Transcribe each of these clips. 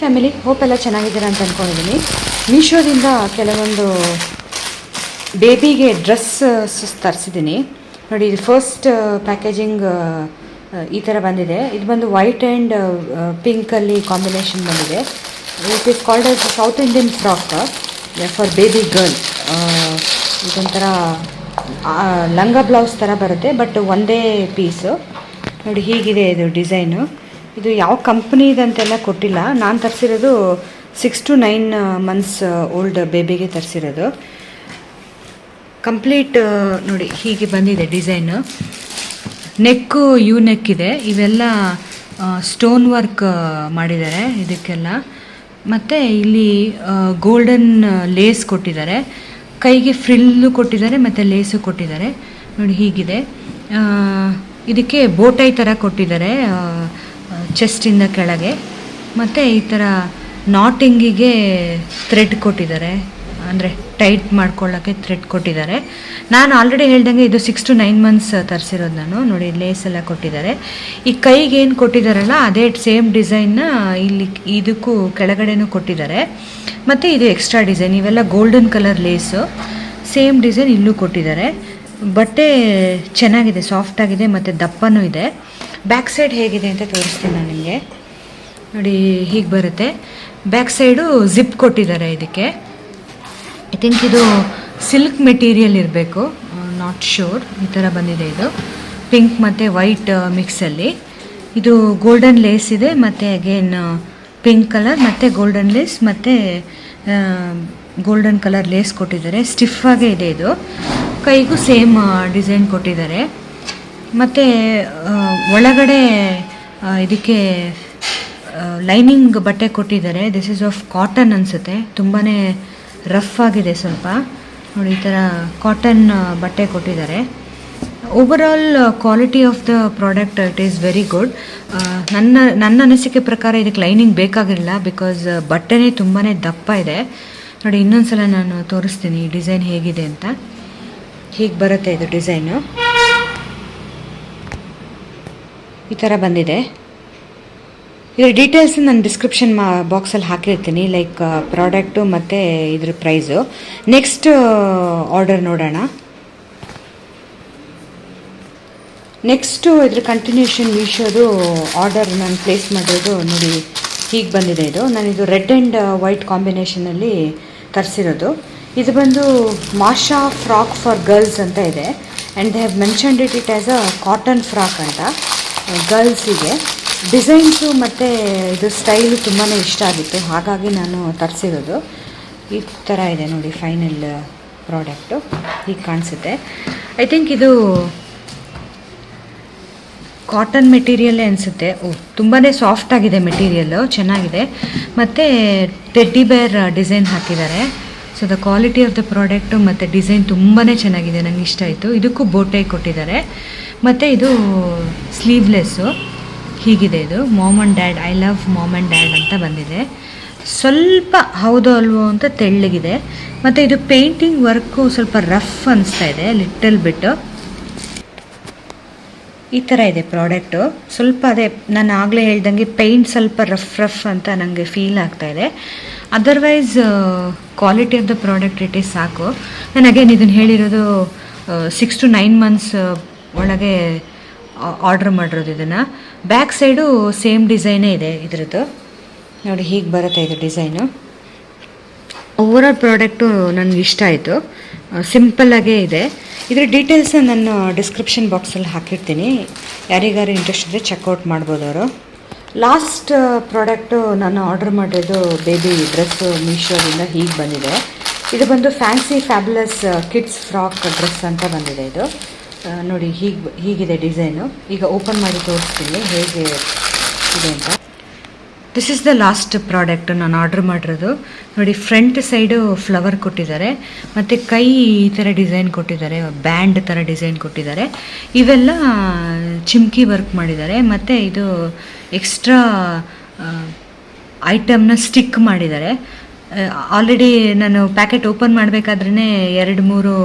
Family, hope ಎಲ್ಲ ಚೆನ್ನಾಗಿದ್ದೀರಾ ಅಂತ ಅಂದ್ಕೊಂಡಿದ್ದೀನಿ. ಮೀಶೋದಿಂದ ಕೆಲವೊಂದು ಬೇಬಿಗೆ ಡ್ರೆಸ್ಸಸ್ ತರಿಸಿದ್ದೀನಿ ನೋಡಿ. ಇದು ಫಸ್ಟ್ ಪ್ಯಾಕೇಜಿಂಗ್ ಈ ಥರ ಬಂದಿದೆ. ಇದು ಬಂದು ವೈಟ್ ಆ್ಯಂಡ್ ಪಿಂಕಲ್ಲಿ ಕಾಂಬಿನೇಷನ್ ಬಂದಿದೆ. It is called as South Indian frock for baby girl. ಇದೊಂಥರ ಲಂಗ ಬ್ಲೌಸ್ ಥರ ಬರುತ್ತೆ, ಬಟ್ ಒಂದೇ ಪೀಸು ನೋಡಿ. ಹೀಗಿದೆ ಇದು ಡಿಸೈನು. ಇದು ಯಾವ ಕಂಪ್ನಿದಂತೆಲ್ಲ ಕೊಟ್ಟಿಲ್ಲ. ನಾನು ತರಿಸಿರೋದು 6 to 9 months ಓಲ್ಡ್ ಬೇಬಿಗೆ ತರಿಸಿರೋದು. ಕಂಪ್ಲೀಟ್ ನೋಡಿ ಹೀಗೆ ಬಂದಿದೆ ಡಿಸೈನು. ನೆಕ್ಕು ಯು ನೆಕ್ ಇದೆ. ಇವೆಲ್ಲ ಸ್ಟೋನ್ ವರ್ಕ್ ಮಾಡಿದ್ದಾರೆ ಇದಕ್ಕೆಲ್ಲ. ಮತ್ತು ಇಲ್ಲಿ ಗೋಲ್ಡನ್ ಲೇಸ್ ಕೊಟ್ಟಿದ್ದಾರೆ. ಕೈಗೆ ಫ್ರಿಲ್ಲು ಕೊಟ್ಟಿದ್ದಾರೆ ಮತ್ತು ಲೇಸು ಕೊಟ್ಟಿದ್ದಾರೆ ನೋಡಿ. ಹೀಗಿದೆ. ಇದಕ್ಕೆ ಬೋಟೈ ಥರ ಕೊಟ್ಟಿದ್ದಾರೆ ಚೆಸ್ಟಿಂದ ಕೆಳಗೆ. ಮತ್ತು ಈ ಥರ ನಾಟಿಂಗಿಗೆ ಥ್ರೆಡ್ ಕೊಟ್ಟಿದ್ದಾರೆ, ಅಂದರೆ ಟೈಟ್ ಮಾಡ್ಕೊಳ್ಳೋಕ್ಕೆ ಥ್ರೆಡ್ ಕೊಟ್ಟಿದ್ದಾರೆ. ನಾನು ಆಲ್ರೆಡಿ ಹೇಳ್ದಂಗೆ ಇದು 6 to 9 months ತರಿಸಿರೋದು ನಾನು. ನೋಡಿ ಲೇಸ್ ಎಲ್ಲ ಕೊಟ್ಟಿದ್ದಾರೆ. ಈ ಕೈಗೆ ಏನು ಕೊಟ್ಟಿದ್ದಾರಲ್ಲ ಅದೇ ಸೇಮ್ ಡಿಸೈನ್ನ ಇಲ್ಲಿ ಇದಕ್ಕೂ ಕೆಳಗಡೆನೂ ಕೊಟ್ಟಿದ್ದಾರೆ. ಮತ್ತು ಇದು ಎಕ್ಸ್ಟ್ರಾ ಡಿಸೈನ್. ಇವೆಲ್ಲ ಗೋಲ್ಡನ್ ಕಲರ್ ಲೇಸು. ಸೇಮ್ ಡಿಸೈನ್ ಇಲ್ಲೂ ಕೊಟ್ಟಿದ್ದಾರೆ. ಬಟ್ಟೆ ಚೆನ್ನಾಗಿದೆ, ಸಾಫ್ಟಾಗಿದೆ ಮತ್ತು ದಪ್ಪನೂ ಇದೆ. ಬ್ಯಾಕ್ ಸೈಡ್ ಹೇಗಿದೆ ಅಂತ ತೋರಿಸ್ತೀನಿ ನಾನು ನಿಮಗೆ ನೋಡಿ. ಹೀಗೆ ಬರುತ್ತೆ. ಬ್ಯಾಕ್ ಸೈಡು ಜಿಪ್ ಕೊಟ್ಟಿದ್ದಾರೆ ಇದಕ್ಕೆ. ಐ ಥಿಂಕ್ ಇದು ಸಿಲ್ಕ್ ಮೆಟೀರಿಯಲ್ ಇರಬೇಕು, ನಾಟ್ ಶೋರ್. ಈ ಥರ ಬಂದಿದೆ ಇದು ಪಿಂಕ್ ಮತ್ತು ವೈಟ್ ಮಿಕ್ಸಲ್ಲಿ. ಇದು ಗೋಲ್ಡನ್ ಲೇಸ್ ಇದೆ ಮತ್ತು ಅಗೇನ್ ಪಿಂಕ್ ಕಲರ್ ಮತ್ತು ಗೋಲ್ಡನ್ ಲೇಸ್ ಮತ್ತು ಗೋಲ್ಡನ್ ಕಲರ್ ಲೇಸ್ ಕೊಟ್ಟಿದ್ದಾರೆ. ಸ್ಟಿಫಾಗೇ ಇದೆ ಇದು. ಕೈಗೂ ಸೇಮ್ ಡಿಸೈನ್ ಕೊಟ್ಟಿದ್ದಾರೆ. ಮತ್ತು ಒಳಗಡೆ ಇದಕ್ಕೆ ಲೈನಿಂಗ್ ಬಟ್ಟೆ ಕೊಟ್ಟಿದ್ದಾರೆ. ದಿಸ್ ಈಸ್ ಆಫ್ ಕಾಟನ್ ಅನಿಸುತ್ತೆ. ತುಂಬಾ ರಫ್ ಆಗಿದೆ ಸ್ವಲ್ಪ ನೋಡಿ. ಈ ಥರ ಕಾಟನ್ ಬಟ್ಟೆ ಕೊಟ್ಟಿದ್ದಾರೆ. Overall quality of the product it is very good. ನನ್ನ ಅನಿಸಿಕೆ ಪ್ರಕಾರ ಇದಕ್ಕೆ ಲೈನಿಂಗ್ ಬೇಕಾಗಿಲ್ಲ, ಬಿಕಾಸ್ ಬಟ್ಟೆನೇ ತುಂಬಾ ದಪ್ಪ ಇದೆ ನೋಡಿ. ಇನ್ನೊಂದು ಸಲ ನಾನು ತೋರಿಸ್ತೀನಿ ಈ ಡಿಸೈನ್ ಹೇಗಿದೆ ಅಂತ. ಹೀಗೆ ಬರುತ್ತೆ ಇದು ಡಿಸೈನು. ಈ ಥರ ಬಂದಿದೆ. ಇದರ ಡೀಟೇಲ್ಸ್ ನಾನು ಡಿಸ್ಕ್ರಿಪ್ಷನ್ ಬಾಕ್ಸಲ್ಲಿ ಹಾಕಿರ್ತೀನಿ, ಲೈಕ್ ಪ್ರಾಡಕ್ಟು ಮತ್ತು ಇದ್ರ ಪ್ರೈಸು. ನೆಕ್ಸ್ಟ್ ಆರ್ಡರ್ ನೋಡೋಣ. ನೆಕ್ಸ್ಟು ಇದ್ರ ಕಂಟಿನ್ಯೂಷನ್ ಮೀಶೋದು ಆರ್ಡರ್ ನಾನು ಪ್ಲೇಸ್ ಮಾಡಿರೋದು ನೋಡಿ. ಹೀಗೆ ಬಂದಿದೆ ಇದು. ನಾನಿದು ರೆಡ್ ಆ್ಯಂಡ್ ವೈಟ್ ಕಾಂಬಿನೇಷನಲ್ಲಿ ತರಿಸಿರೋದು. ಇದು ಬಂದು ಮಾಷಾ ಫ್ರಾಕ್ ಫಾರ್ ಗರ್ಲ್ಸ್ ಅಂತ ಇದೆ. And they have mentioned it as a cotton frock ಅಂತ. ಗರ್ಲ್ಸಿಗೆ ಡಿಸೈನ್ಸು ಮತ್ತು ಇದು ಸ್ಟೈಲು ತುಂಬಾ ಇಷ್ಟ ಆಗಿತ್ತು, ಹಾಗಾಗಿ ನಾನು ತರಿಸಿರೋದು. ಈ ಥರ ಇದೆ ನೋಡಿ ಫೈನಲ್ ಪ್ರಾಡಕ್ಟು. ಹೀಗೆ ಕಾಣಿಸುತ್ತೆ. ಐ ಥಿಂಕ್ ಇದು ಕಾಟನ್ ಮೆಟೀರಿಯಲ್ಲೇ ಅನಿಸುತ್ತೆ. ತುಂಬಾ ಸಾಫ್ಟ್ ಆಗಿದೆ ಮೆಟೀರಿಯಲ್ಲು, ಚೆನ್ನಾಗಿದೆ. ಮತ್ತು ಟೆಡ್ಡಿ ಬೇರ್ ಡಿಸೈನ್ ಹಾಕಿದ್ದಾರೆ. So the quality of the product ಮತ್ತು ಡಿಸೈನ್ ತುಂಬಾ ಚೆನ್ನಾಗಿದೆ, ನನಗೆ ಇಷ್ಟ ಆಯಿತು. ಇದಕ್ಕೂ ಬೋಟೈ ಕೊಟ್ಟಿದ್ದಾರೆ. ಮತ್ತು ಇದು ಸ್ಲೀವ್ಲೆಸ್ಸು. ಹೀಗಿದೆ ಇದು. Ma'am and dad, I love ma'am and dad ಅಂತ ಬಂದಿದೆ. ಸ್ವಲ್ಪ ಹೌದು ಅಲ್ವೋ ಅಂತ ತೆಳ್ಳಗಿದೆ. ಮತ್ತು ಇದು ಪೇಂಟಿಂಗ್ ವರ್ಕು ಸ್ವಲ್ಪ ರಫ್ ಅನಿಸ್ತಾ ಇದೆ, ಲಿಟಲ್ ಬಿಟ್ಟು. ಈ ಥರ ಇದೆ ಪ್ರಾಡಕ್ಟು. ಸ್ವಲ್ಪ ಅದೇ ನಾನು ಆಗಲೇ ಹೇಳ್ದಂಗೆ ಪೇಂಟ್ ಸ್ವಲ್ಪ ರಫ್ ಅಂತ ನನಗೆ ಫೀಲ್ ಆಗ್ತಾಯಿದೆ. Otherwise quality of the product it is ಸಾಕು. ನಾನು ಅಗೇನ್ ಇದನ್ನು ಹೇಳಿರೋದು 6 to 9 months ಒಳಗೆ ಆರ್ಡ್ರ್ ಮಾಡಿರೋದು ಇದನ್ನು. ಬ್ಯಾಕ್ ಸೈಡು ಸೇಮ್ ಡಿಸೈನೇ ಇದೆ ಇದ್ರದ್ದು ನೋಡಿ. ಹೀಗೆ ಬರುತ್ತೆ ಇದು ಡಿಸೈನು. ಓವರಾಲ್ ಪ್ರಾಡಕ್ಟು ನನಗೆ ಇಷ್ಟ ಆಯಿತು. ಸಿಂಪಲ್ಲಾಗೇ ಇದೆ. ಇದರ ಡೀಟೇಲ್ಸ್ ನಾನು ಡಿಸ್ಕ್ರಿಪ್ಷನ್ ಬಾಕ್ಸಲ್ಲಿ ಹಾಕಿರ್ತೀನಿ. ಯಾರಿಗಾರು ಇಂಟ್ರೆಸ್ಟ್ ಇದ್ದರೆ ಚೆಕ್ಔಟ್ ಮಾಡ್ಬೋದು ಅವರು. ಲಾಸ್ಟ್ ಪ್ರಾಡಕ್ಟು ನಾನು ಆರ್ಡರ್ ಮಾಡಿರೋದು ಬೇಬಿ ಡ್ರೆಸ್ಸು ಮೀಶೋದಿಂದ. ಹೀಗೆ ಬಂದಿದೆ. ಇದು ಬಂದು fancy fabulous kids frock dress ಅಂತ ಬಂದಿದೆ ಇದು ನೋಡಿ. ಹೀಗಿದೆ ಡಿಸೈನು. ಈಗ ಓಪನ್ ಮಾಡಿ ತೋರಿಸ್ತೀನಿ ಹೇಗೆ ಇದೆ ಅಂತ. This is the last product ನಾನು ಆರ್ಡರ್ ಮಾಡಿರೋದು ನೋಡಿ. ಫ್ರಂಟ್ ಸೈಡು ಫ್ಲವರ್ ಕೊಟ್ಟಿದ್ದಾರೆ ಮತ್ತು ಕೈ ಈ ಥರ ಡಿಸೈನ್ ಕೊಟ್ಟಿದ್ದಾರೆ, ಬ್ಯಾಂಡ್ ಥರ ಡಿಸೈನ್ ಕೊಟ್ಟಿದ್ದಾರೆ. ಇವೆಲ್ಲ ಚಿಮ್ಕಿ ವರ್ಕ್ ಮಾಡಿದ್ದಾರೆ. ಮತ್ತು ಇದು ಎಕ್ಸ್ಟ್ರಾ ಐಟಮ್ನ ಸ್ಟಿಕ್ ಮಾಡಿದ್ದಾರೆ. ಆಲ್ರೆಡಿ ನಾನು ಪ್ಯಾಕೆಟ್ ಓಪನ್ ಮಾಡಬೇಕಾದ್ರೇ 2-3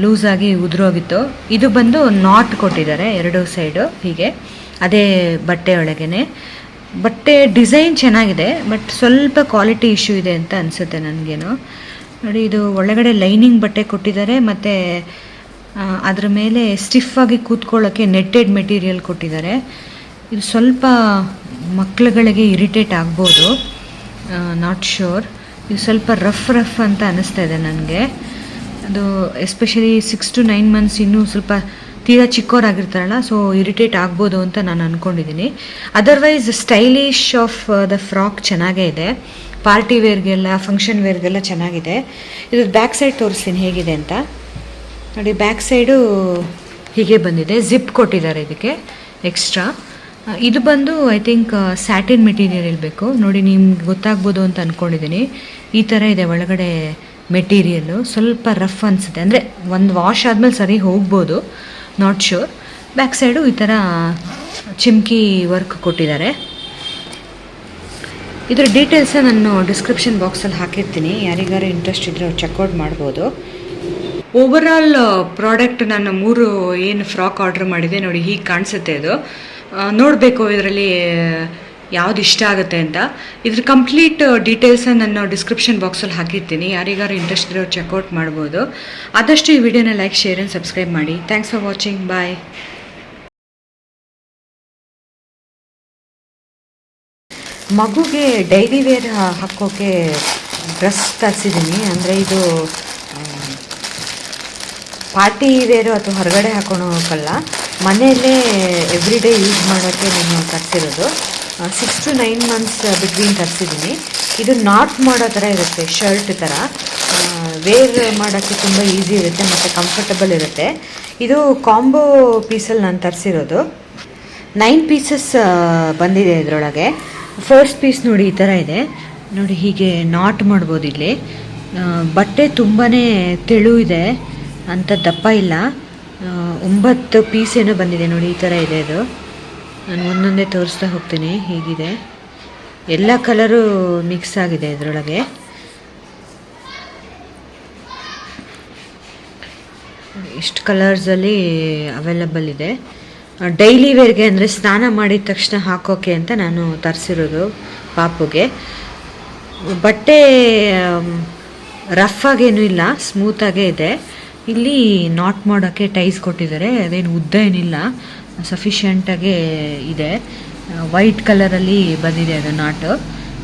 ಲೂಸಾಗಿ ಉದುರೋಗಿತ್ತು. ಇದು ಬಂದು ನಾಟ್ ಕೊಟ್ಟಿದ್ದಾರೆ 2 ಸೈಡು ಹೀಗೆ, ಅದೇ ಬಟ್ಟೆ ಒಳಗೇ. ಬಟ್ಟೆ ಡಿಸೈನ್ ಚೆನ್ನಾಗಿದೆ, ಬಟ್ ಸ್ವಲ್ಪ ಕ್ವಾಲಿಟಿ ಇಶ್ಯೂ ಇದೆ ಅಂತ ಅನಿಸುತ್ತೆ ನನಗೇನು. ನೋಡಿ, ಇದು ಒಳಗಡೆ ಲೈನಿಂಗ್ ಬಟ್ಟೆ ಕೊಟ್ಟಿದ್ದಾರೆ, ಮತ್ತು ಅದರ ಮೇಲೆ ಸ್ಟಿಫಾಗಿ ಕೂತ್ಕೊಳ್ಳೋಕ್ಕೆ ನೆಟ್ಟೆಡ್ ಮೆಟೀರಿಯಲ್ ಕೊಟ್ಟಿದ್ದಾರೆ. ಇದು ಸ್ವಲ್ಪ ಮಕ್ಕಳುಗಳಿಗೆ ಇರಿಟೇಟ್ ಆಗ್ಬೋದು, ನಾಟ್ ಶ್ಯೂರ್. ಇದು ಸ್ವಲ್ಪ ರಫ್ ಅಂತ ಅನ್ನಿಸ್ತಾ ಇದೆ ನನಗೆ. ಅದು ಎಸ್ಪೆಷಲಿ 6 to 9 months ಇನ್ನೂ ಸ್ವಲ್ಪ ತೀರಾ ಚಿಕ್ಕವರಾಗಿರ್ತಾರಲ್ಲ, ಸೊ ಇರಿಟೇಟ್ ಆಗ್ಬೋದು ಅಂತ ನಾನು ಅಂದ್ಕೊಂಡಿದ್ದೀನಿ. Otherwise stylish of the frock ಚೆನ್ನಾಗೇ ಇದೆ, ಪಾರ್ಟಿ ವೇರ್ಗೆಲ್ಲ, ಫಂಕ್ಷನ್ ವೇರ್ಗೆಲ್ಲ ಚೆನ್ನಾಗಿದೆ. ಇದು ಬ್ಯಾಕ್ ಸೈಡ್ ತೋರಿಸ್ತೀನಿ ಹೇಗಿದೆ ಅಂತ. ನೋಡಿ, ಬ್ಯಾಕ್ ಸೈಡು ಹೀಗೆ ಬಂದಿದೆ, ಜಿಪ್ ಕೊಟ್ಟಿದ್ದಾರೆ ಇದಕ್ಕೆ ಎಕ್ಸ್ಟ್ರಾ. ಇದು ಬಂದು ಐ ಥಿಂಕ್ ಸ್ಯಾಟಿನ್ ಮೆಟೀರಿಯಲ್ ಇರಬೇಕು. ನೋಡಿ, ನಿಮ್ಗೆ ಗೊತ್ತಾಗ್ಬೋದು ಅಂತ ಅಂದ್ಕೊಂಡಿದ್ದೀನಿ. ಈ ಥರ ಇದೆ ಒಳಗಡೆ ಮೆಟೀರಿಯಲ್ಲು. ಸ್ವಲ್ಪ ರಫ್ ಅನಿಸುತ್ತೆ, ಅಂದರೆ ಒಂದು ವಾಶ್ ಆದಮೇಲೆ ಸರಿ ಹೋಗ್ಬೋದು, ನಾಟ್ ಶ್ಯೂರ್. ಬ್ಯಾಕ್ ಸೈಡು ಈ ಥರ ಚಿಮ್ಕಿ ವರ್ಕ್ ಕೊಟ್ಟಿದ್ದಾರೆ. ಇದರ ಡೀಟೇಲ್ಸ ನಾನು ಡಿಸ್ಕ್ರಿಪ್ಷನ್ ಬಾಕ್ಸಲ್ಲಿ ಹಾಕಿರ್ತೀನಿ, ಯಾರಿಗಾರು ಇಂಟ್ರೆಸ್ಟ್ ಇದ್ದರೆ ಅವ್ರು ಚೆಕ್ಔಟ್ ಮಾಡ್ಬೋದು. ಓವರಾಲ್ ಪ್ರಾಡಕ್ಟ್ ನಾನು 3 ಏನು ಫ್ರಾಕ್ ಆರ್ಡ್ರ್ ಮಾಡಿದೆ ನೋಡಿ, ಹೀಗೆ ಕಾಣಿಸುತ್ತೆ. ಇದು ನೋಡಬೇಕು ಇದರಲ್ಲಿ ಯಾವುದು ಇಷ್ಟ ಆಗುತ್ತೆ ಅಂತ. ಇದ್ರ ಕಂಪ್ಲೀಟ್ ಡೀಟೇಲ್ಸನ್ನು ನಾನು ಡಿಸ್ಕ್ರಿಪ್ಷನ್ ಬಾಕ್ಸಲ್ಲಿ ಹಾಕಿರ್ತೀನಿ, ಯಾರಿಗಾರು ಇಂಟ್ರೆಸ್ಟ್ ಇರೋ ಚೆಕ್ಔಟ್ ಮಾಡ್ಬೋದು. ಆದಷ್ಟು ಈ ವಿಡಿಯೋನ ಲೈಕ್, ಶೇರ್ ಆ್ಯಂಡ್ ಸಬ್ಸ್ಕ್ರೈಬ್ ಮಾಡಿ. Thanks for watching. ಬಾಯ್. ಮಗುಗೆ ಡೈಲಿ ವೇರ್ ಹಾಕೋಕ್ಕೆ ಡ್ರೆಸ್ ತರಿಸಿದ್ದೀನಿ. ಅಂದರೆ ಇದು ಪಾರ್ಟಿ ವೇರು ಅಥವಾ ಹೊರಗಡೆ ಹಾಕೊಂಡು ಹೋಗಲ್ಲ, ಮನೆಯಲ್ಲೇ ಎವ್ರಿ ಡೇ ಯೂಸ್ ಮಾಡೋಕ್ಕೆ ನಾನು ತರಿಸಿರೋದು. 6 to 9 months ಬಿಟ್ವೀನ್ ತರಿಸಿದ್ದೀನಿ. ಇದು ನಾಟ್ ಮಾಡೋ ಥರ ಇರುತ್ತೆ, ಶರ್ಟ್ ಥರ ವೇರ್ ಮಾಡೋಕ್ಕೆ ತುಂಬ ಈಸಿ ಇರುತ್ತೆ ಮತ್ತು ಕಂಫರ್ಟಬಲ್ ಇರುತ್ತೆ. ಇದು ಕಾಂಬೋ ಪೀಸಲ್ಲಿ ನಾನು ತರಿಸಿರೋದು. 9 pieces ಬಂದಿದೆ ಇದರೊಳಗೆ. ಫಸ್ಟ್ ಪೀಸ್ ನೋಡಿ ಈ ಥರ ಇದೆ. ನೋಡಿ, ಹೀಗೆ ನಾಟ್ ಮಾಡ್ಬೋದು ಇಲ್ಲಿ. ಬಟ್ಟೆ ತುಂಬಾ ತೆಳು ಇದೆ, ಅಂಥ ದಪ್ಪ ಇಲ್ಲ. 9 ಪೀಸ್ ಏನೋ ಬಂದಿದೆ ನೋಡಿ, ಈ ಥರ ಇದೆ ಇದು. ನಾನು ಒಂದೊಂದೇ ತೋರಿಸ್ತಾ ಹೋಗ್ತೀನಿ. ಹೀಗಿದೆ, ಎಲ್ಲ ಕಲರು ಮಿಕ್ಸ್ ಆಗಿದೆ ಇದರೊಳಗೆ. ಇಷ್ಟು ಕಲರ್ಸಲ್ಲಿ ಅವೈಲಬಲ್ ಇದೆ. ಡೈಲಿ ವೇರ್ಗೆ, ಅಂದರೆ ಸ್ನಾನ ಮಾಡಿದ ತಕ್ಷಣ ಹಾಕೋಕ್ಕೆ ಅಂತ ನಾನು ತರಿಸಿರೋದು ಪಾಪುಗೆ. ಬಟ್ಟೆ ರಫ್ ಆಗೇನೂ ಇಲ್ಲ, ಸ್ಮೂತಾಗೇ ಇದೆ. ಇಲ್ಲಿ ನಾಟ್ ಮಾಡೋಕ್ಕೆ ಟೈಸ್ ಕೊಟ್ಟಿದ್ದಾರೆ, ಅದೇನು ಉದ್ದ ಏನಿಲ್ಲ, ಸಫಿಷಿಯೆಂಟಾಗೇ ಇದೆ. ವೈಟ್ ಕಲರಲ್ಲಿ ಬಂದಿದೆ ಅದು ನಾಟು.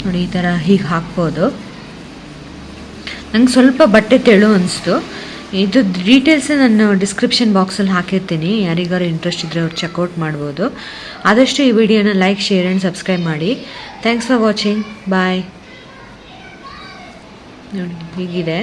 ನೋಡಿ, ಈ ಥರ ಹೀಗೆ ಹಾಕ್ಬೋದು. ನಂಗೆ ಸ್ವಲ್ಪ ಬಟ್ಟೆ ತೆಳು ಅನಿಸ್ತು. ಇದು ಡೀಟೇಲ್ಸ್ ನಾನು ಡಿಸ್ಕ್ರಿಪ್ಷನ್ ಬಾಕ್ಸಲ್ಲಿ ಹಾಕಿರ್ತೀನಿ, ಯಾರಿಗಾರು ಇಂಟ್ರೆಸ್ಟ್ ಇದ್ದರೆ ಅವ್ರು ಚೆಕ್ಔಟ್ ಮಾಡ್ಬೋದು. ಆದಷ್ಟು ಈ ವಿಡಿಯೋನ ಲೈಕ್, ಶೇರ್ ಆ್ಯಂಡ್ ಸಬ್ಸ್ಕ್ರೈಬ್ ಮಾಡಿ. Thanks for watching. ಬಾಯ್. ನೋಡಿ, ಹೀಗಿದೆ.